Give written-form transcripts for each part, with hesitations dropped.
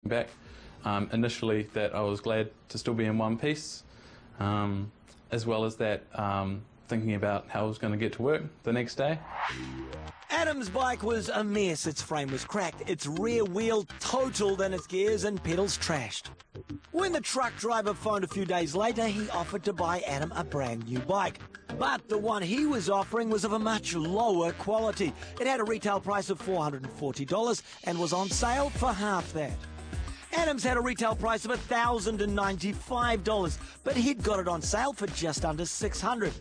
back. Initially that I was glad to still be in one piece, as well as that thinking about how I was going to get to work the next day. Adam's bike was a mess. Its frame was cracked, its rear wheel totaled and its gears and pedals trashed. When the truck driver phoned a few days later, he offered to buy Adam a brand new bike. But the one he was offering was of a much lower quality. It had a retail price of $440 and was on sale for half that. Adam's had a retail price of $1,095, but he'd got it on sale for just under $600.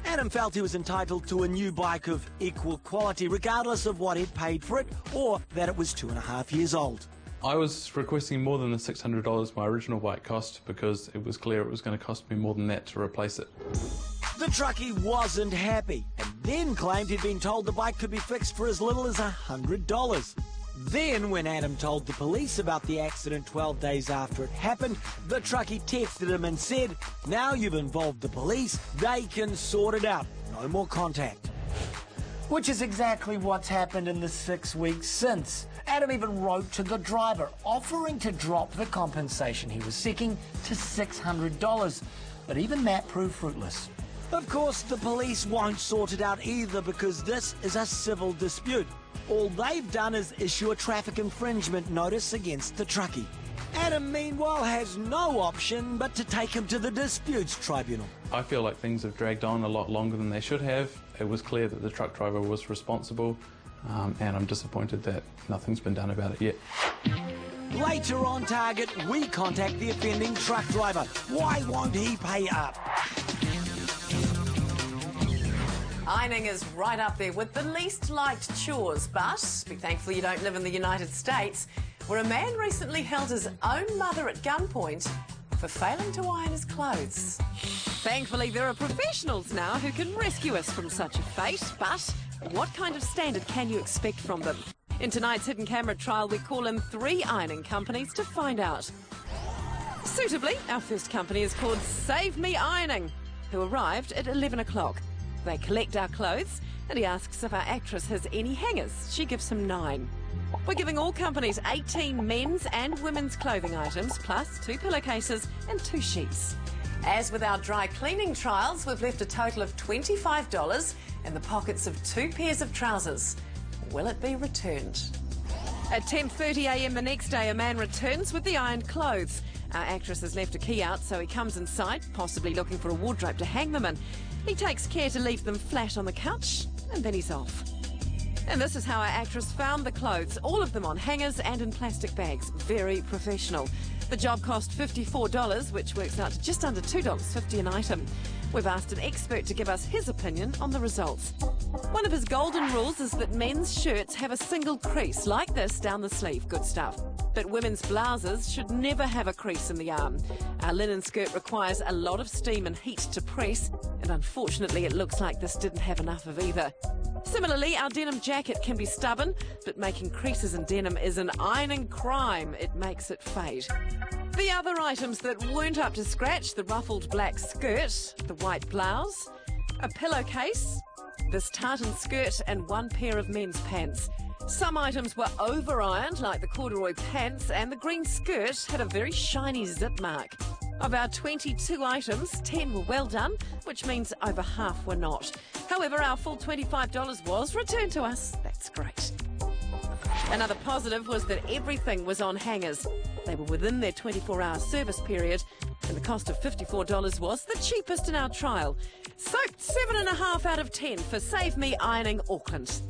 Adam felt he was entitled to a new bike of equal quality, regardless of what he'd paid for it or that it was 2.5 years old. I was requesting more than the $600 my original bike cost because it was clear it was going to cost me more than that to replace it. The truckie wasn't happy and then claimed he'd been told the bike could be fixed for as little as $100. Then, when Adam told the police about the accident 12 days after it happened, the truckie texted him and said, "Now you've involved the police, they can sort it out. No more contact." Which is exactly what's happened in the 6 weeks since. Adam even wrote to the driver, offering to drop the compensation he was seeking to $600. But even that proved fruitless. Of course, the police won't sort it out either because this is a civil dispute. All they've done is issue a traffic infringement notice against the truckie. Adam, meanwhile, has no option but to take him to the disputes tribunal. I feel like things have dragged on a lot longer than they should have. It was clear that the truck driver was responsible, and I'm disappointed that nothing's been done about it yet. Later on Target, we contact the offending truck driver. Why won't he pay up? Ironing is right up there with the least liked chores, but be thankful you don't live in the United States, where a man recently held his own mother at gunpoint for failing to iron his clothes. Thankfully, there are professionals now who can rescue us from such a fate, but what kind of standard can you expect from them? In tonight's hidden camera trial, we call in 3 ironing companies to find out. Suitably, our first company is called Save Me Ironing, who arrived at 11 o'clock. They collect our clothes, and he asks if our actress has any hangers. She gives him 9. We're giving all companies 18 men's and women's clothing items, plus 2 pillowcases and 2 sheets. As with our dry cleaning trials, we've left a total of $25 in the pockets of 2 pairs of trousers. Will it be returned? At 10:30 a.m. the next day, a man returns with the ironed clothes. Our actress has left a key out, so he comes inside, possibly looking for a wardrobe to hang them in. He takes care to leave them flat on the couch, and then he's off. And this is how our actress found the clothes, all of them on hangers and in plastic bags. Very professional. The job cost $54, which works out to just under $2.50 an item. We've asked an expert to give us his opinion on the results. One of his golden rules is that men's shirts have a single crease, like this down the sleeve. Good stuff. But women's blouses should never have a crease in the arm. Our linen skirt requires a lot of steam and heat to press, and unfortunately it looks like this didn't have enough of either. Similarly, our denim jacket can be stubborn, but making creases in denim is an ironing crime. It makes it fade. The other items that weren't up to scratch: the ruffled black skirt, the white blouse, a pillowcase, this tartan skirt, and 1 pair of men's pants. Some items were over-ironed, like the corduroy pants, and the green skirt had a very shiny zip mark. Of our 22 items, 10 were well done, which means over half were not. However, our full $25 was returned to us. That's great. Another positive was that everything was on hangers. They were within their 24-hour service period, and the cost of $54 was the cheapest in our trial. So, 7.5 out of 10 for Save Me Ironing Auckland.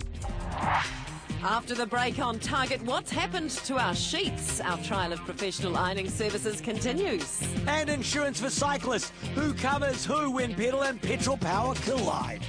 After the break on Target, what's happened to our sheets? Our trial of professional ironing services continues. And insurance for cyclists. Who covers who when pedal and petrol power collide?